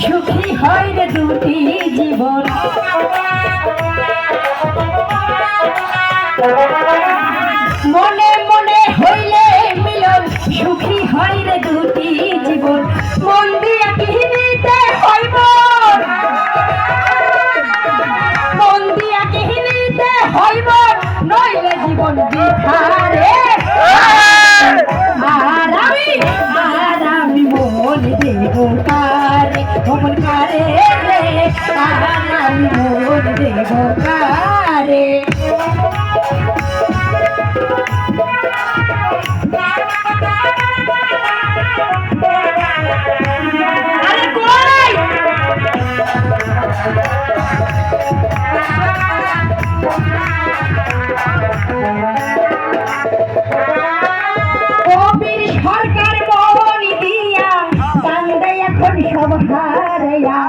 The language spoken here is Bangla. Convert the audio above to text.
সুখী হয় রে দুটি জীবন। মনে মনে হইলে মিলন সুখী হয় রে দুটি জীবন। মন দিয়া কিনিতে হইব, মন দিয়া কিনিতে হইব, নইলে জীবন বৃথা রে। আর আমি মন দেব কারে, মন কারে রে, আর আমি মন দেব কারে। কবির সরকার মন দিয়া কান্দে এখন সব হারাইয়া।